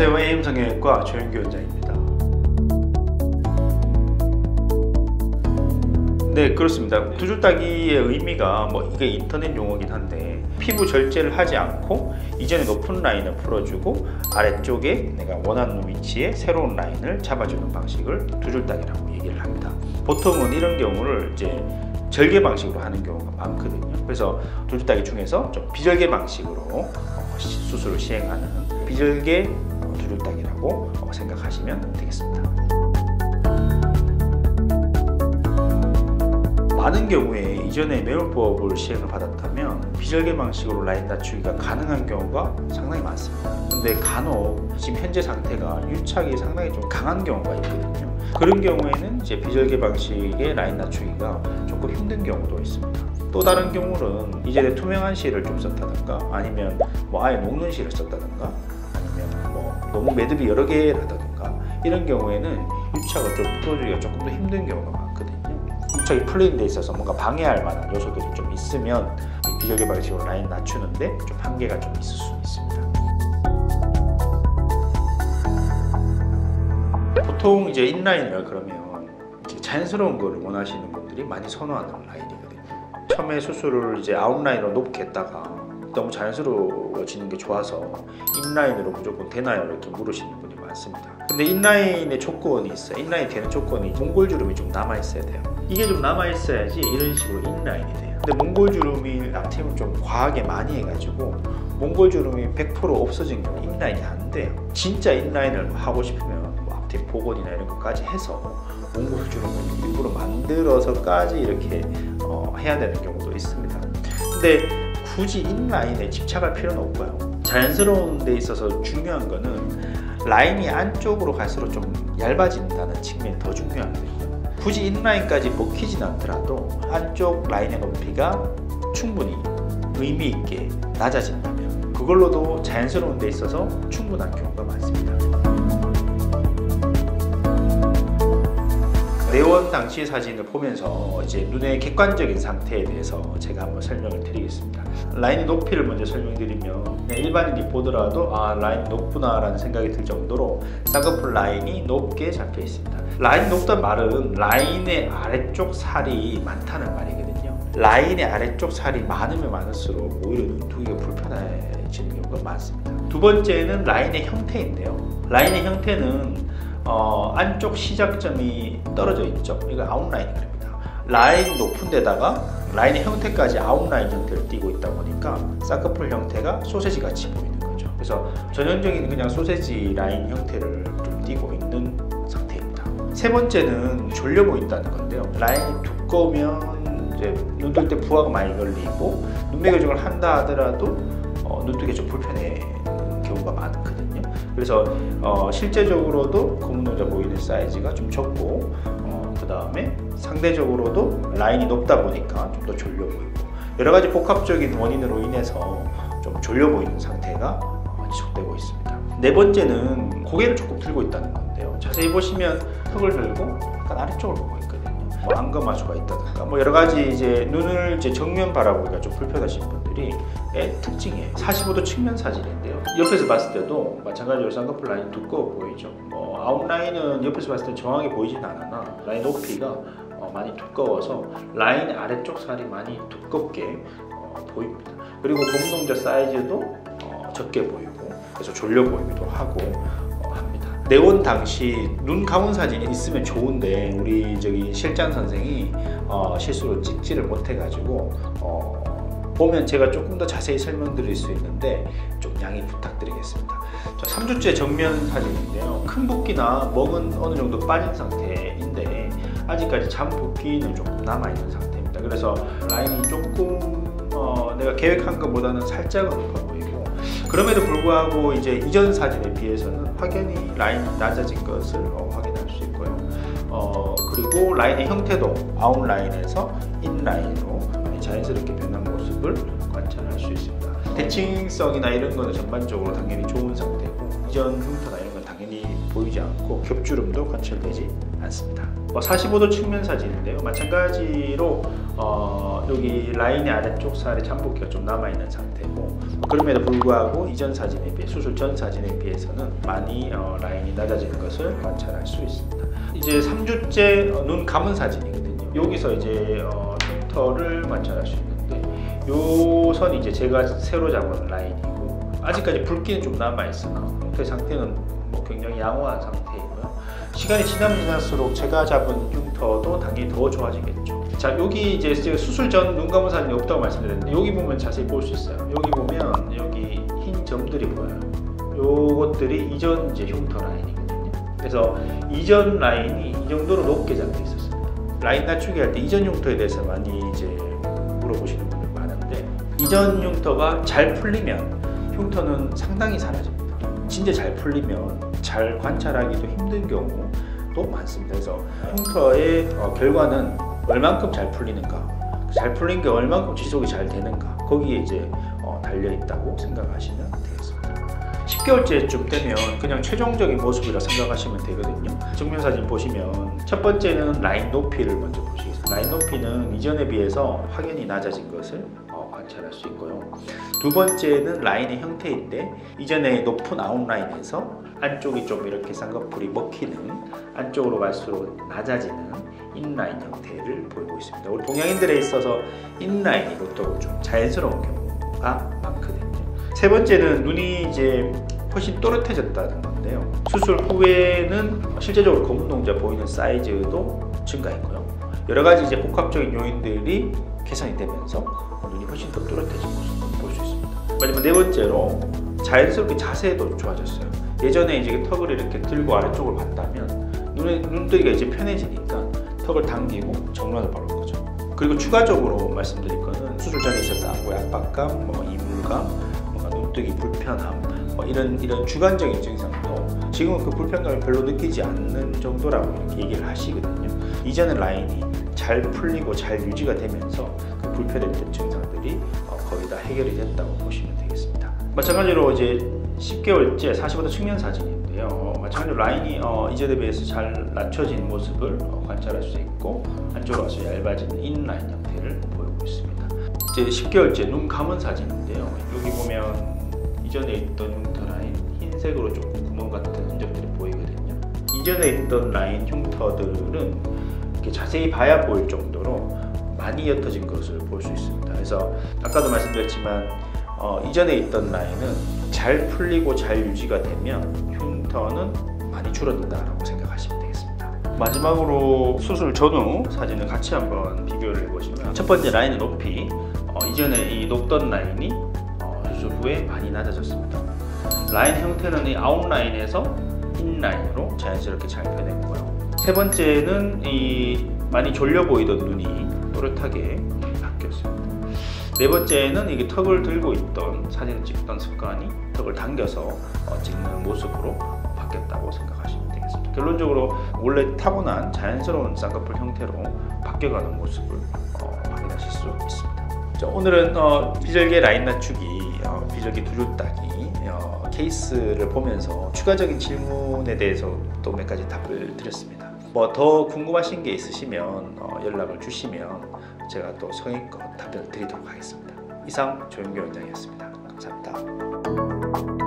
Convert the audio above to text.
안녕하세요. AM성형외과 조영규 원장입니다. 네, 그렇습니다. 두 줄 따기의 의미가 이게 인터넷 용어긴 한데, 피부 절제를 하지 않고 이전에 높은 라인을 풀어주고 아래쪽에 내가 원하는 위치에 새로운 라인을 잡아주는 방식을 두 줄 따기라고 얘기를 합니다. 보통은 이런 경우를 이제 절개 방식으로 하는 경우가 많거든요. 그래서 두 줄 따기 중에서 좀 비절개 방식으로 수술을 시행하는 비절개 두 줄 따기라고 생각하시면 되겠습니다. 많은 경우에 이전에 매울법을 시행을 받았다면 비절개 방식으로 라인 낮추기가 가능한 경우가 상당히 많습니다. 근데 간혹 지금 현재 상태가 유착이 상당히 좀 강한 경우가 있거든요. 그런 경우에는 이제 비절개 방식의 라인 낮추기가 조금 힘든 경우도 있습니다. 또 다른 경우는 이전에 투명한 실을 좀 썼다든가, 아니면 아예 녹는 실을 썼다든가, 아니면 너무 매듭이 여러 개라든가, 이런 경우에는 유착을 좀 풀어주기가 조금 더 힘든 경우가 많거든요. 유착이 풀리는 데 있어서 뭔가 방해할 만한 요소들이 좀 있으면 비절개 방식으로 라인 낮추는데 좀 한계가 좀 있을 수 있습니다. 보통 이제 인라인이라 그러면 이제 자연스러운 거를 원하시는 분들이 많이 선호하는 라인이거든요. 처음에 수술을 이제 아웃라인으로 높게 했다가 너무 자연스러워지는 게 좋아서 인라인으로 무조건 되나요? 이렇게 물으시는 분이 많습니다. 근데 인라인의 조건이 있어요. 인라인이 되는 조건이 몽골주름이 좀 남아있어야 돼요. 이게 좀 남아있어야지 이런 식으로 인라인이 돼요. 근데 몽골주름이 앞팀을 좀 과하게 많이 해가지고 몽골주름이 100% 없어진 경우 인라인이 안 돼요. 진짜 인라인을 하고 싶으면 앞팀 복원이나 이런 것까지 해서 몽골주름을 일부러 만들어서까지 이렇게 해야 되는 경우도 있습니다. 근데 굳이 인라인에 집착할 필요는 없고요. 자연스러운 데 있어서 중요한 거는 라인이 안쪽으로 갈수록 좀 얇아진다는 측면이 더 중요하거든요. 굳이 인라인까지 먹히진 않더라도 안쪽 라인의 높이가 충분히 의미 있게 낮아진다면 그걸로도 자연스러운 데 있어서 충분한 경우가 많습니다. 내원 당시 사진을 보면서 이제 눈의 객관적인 상태에 대해서 제가 한번 설명을 드리겠습니다. 라인의 높이를 먼저 설명드리면 일반인이 보더라도 라인이 높구나 라는 생각이 들 정도로 쌍꺼풀 라인이 높게 잡혀 있습니다. 라인이 높다는 말은 라인의 아래쪽 살이 많다는 말이거든요. 라인의 아래쪽 살이 많으면 많을수록 오히려 눈두기가 불편해지는 경우가 많습니다. 두 번째는 라인의 형태인데요. 라인의 형태는 안쪽 시작점이 떨어져 있죠. 이거 아웃라인입니다. 라인 높은 데다가 라인의 형태까지 아웃라인 형태를 띠고 있다 보니까 쌍꺼풀 형태가 소세지 같이 보이는 거죠. 그래서 전형적인 그냥 소세지 라인 형태를 좀 띠고 있는 상태입니다. 세 번째는 졸려 보인다는 건데요. 라인이 두꺼우면 이제 눈 뜰 때 부하가 많이 걸리고 눈매 교정을 한다 하더라도 눈뜨기 좀 불편해지는 경우가 많거든요. 그래서 실제적으로도 검은 노자 보이는 사이즈가 좀 적고, 그 다음에 상대적으로도 라인이 높다 보니까 좀 더 졸려 보이고, 여러 가지 복합적인 원인으로 인해서 좀 졸려 보이는 상태가 지속되고 있습니다. 네 번째는 고개를 조금 들고 있다는 건데요. 자세히 보시면 턱을 들고 약간 아래쪽을 보고 있거든요. 안검하수가 있다든가 여러 가지 이제 눈을 이제 정면 바라보기가 좀 불편하신 분들이 특징이에요. 45도 측면 사진인데요. 옆에서 봤을 때도 마찬가지로 쌍꺼풀 라인이 두꺼워 보이죠. 아웃라인은 옆에서 봤을 때 정확하게 보이진 않으나 라인 높이가 많이 두꺼워서 라인 아래쪽 살이 많이 두껍게 보입니다. 그리고 검은동자 사이즈도 적게 보이고, 그래서 졸려 보이기도 하고 합니다. 내원 당시 눈 감은 사진이 있으면 좋은데 우리 실장 선생이 실수로 찍지를 못해가지고 보면 제가 조금 더 자세히 설명드릴 수 있는데 좀 양해 부탁드리겠습니다. 3주째 정면 사진인데요. 큰 붓기나 멍은 어느 정도 빠진 상태인데 아직까지 잔 붓기는 조금 남아있는 상태입니다. 그래서 라인이 조금 내가 계획한 것보다는 살짝은 높아 보이고, 그럼에도 불구하고 이제 이전 사진에 비해서는 확연히 라인이 낮아진 것을 확인할 수 있고요. 그리고 라인의 형태도 아웃라인에서 인라인으로 자연스럽게 변한 모습을 관찰할 수 있습니다. 대칭성이나 이런 거는 전반적으로 당연히 좋은 상태고, 이전 흉터나 이런 건 당연히 보이지 않고 겹주름도 관찰되지 않습니다. 45도 측면 사진인데요. 마찬가지로 여기 라인의 아래쪽 살에 잠복기가 좀 남아있는 상태고, 그럼에도 불구하고 이전 사진에 비해, 수술 전 사진에 비해서는 많이 라인이 낮아진 것을 관찰할 수 있습니다. 이제 3주째 눈 감은 사진이거든요. 여기서 이제 흉터를 관찰할 수 있는데, 요 선이 이제 제가 새로 잡은 라인이고, 아직까지 붉기는 좀 남아있으나 흉터의 상태는 굉장히 양호한 상태이고요. 시간이 지나면 지날수록 제가 잡은 흉터도 당연히 더 좋아지겠죠. 자, 여기 이제 수술 전 눈 감은 사진이 없다고 말씀드렸는데, 여기 보면 자세히 볼 수 있어요. 여기 보면 여기 흰 점들이 보여요. 요것들이 이전 이제 흉터 라인이거든요. 그래서 이전 라인이 이 정도로 높게 잡혀 있었습니다. 라인 낮추기 할 때 이전 흉터에 대해서 많이 이제 물어보시는 분들 많은데, 이전 흉터가 잘 풀리면 흉터는 상당히 사라집니다. 진짜 잘 풀리면 잘 관찰하기도 힘든 경우도 많습니다. 그래서 흉터의 결과는 얼만큼 잘 풀리는가, 잘 풀린 게 얼만큼 지속이 잘 되는가, 거기에 이제 달려 있다고 생각하시면 되겠습니다. 10개월째쯤 되면 그냥 최종적인 모습이라 생각하시면 되거든요. 정면 사진 보시면 첫 번째는 라인 높이를 먼저 보시겠습니다. 라인 높이는 이전에 비해서 확연히 낮아진 것을 관찰할 수 있고요. 두 번째는 라인의 형태인데, 이전에 높은 아웃라인에서 안쪽이 좀 이렇게 쌍꺼풀이 먹히는, 안쪽으로 갈수록 낮아지는 인라인 형태를 보이고 있습니다. 우리 동양인들에 있어서 인라인이 보통 좀 자연스러운 경우가 많거든요. 세 번째는 눈이 이제 훨씬 또렷해졌다는 건데요. 수술 후에는 실제적으로 검은 동자 보이는 사이즈도 증가했고요. 여러 가지 이제 복합적인 요인들이 개선이 되면서 눈이 훨씬 더 또렷해진 모습을 볼 수 있습니다. 마지막 네 번째로 자연스럽게 자세도 좋아졌어요. 예전에 이제 턱을 이렇게 들고 아래쪽을 봤다면 눈뜨기가 이제 편해지니까 턱을 당기고 정면을 바라볼 거죠. 그리고 추가적으로 말씀드릴 거는 수술 전에 있었던 안구의 압박감, 이물감, 눈뜨기 불편함, 이런 주관적인 증상도 지금은 그 불편감을 별로 느끼지 않는 정도라고 이렇게 얘기를 하시거든요. 이전의 라인이 잘 풀리고 잘 유지가 되면서 그 불편했던 증상들이 거의 다 해결이 됐다고 보시면 되겠습니다. 마찬가지로 이제 10개월째 45도 측면 사진인데요. 마찬가지로 라인이 이전에 비해서 잘 낮춰진 모습을 관찰할 수 있고, 안쪽으로 와서 얇아지는 인라인 형태를 보이고 있습니다. 이제 10개월째 눈 감은 사진인데요. 여기 보면 이전에 있던 흉터 라인 흰색으로 조금 구멍 같은 흔적들이 보이거든요. 이전에 있던 라인 흉터들은 이렇게 자세히 봐야 보일 정도로 많이 옅어진 것을 볼 수 있습니다. 그래서 아까도 말씀드렸지만 이전에 있던 라인은 잘 풀리고 잘 유지가 되면 흉터는 많이 줄어든다고 생각하시면 되겠습니다. 마지막으로 수술 전후 사진을 같이 한번 비교를 해보시면, 첫 번째 라인의 높이, 이전에 이 높던 라인이 수술 후에 많이 낮아졌습니다. 라인 형태는 이 아웃라인에서 인라인으로 자연스럽게 잘 변했고요. 세 번째는 이 많이 졸려 보이던 눈이 또렷하게 바뀌었습니다. 네 번째는 이게 턱을 들고 있던, 사진을 찍던 습관이 턱을 당겨서 찍는 모습으로 바뀌었다고 생각하시면 되겠습니다. 결론적으로 원래 타고난 자연스러운 쌍꺼풀 형태로 바뀌어가는 모습을 확인하실 수 있습니다. 자, 오늘은 비절개 라인 낮추기, 비절개 두 줄 따기 케이스를 보면서 추가적인 질문에 대해서 또 몇 가지 답을 드렸습니다. 더 궁금하신 게 있으시면 연락을 주시면 제가 또 성의껏 답변 드리도록 하겠습니다. 이상 조영규 원장이었습니다. 감사합니다.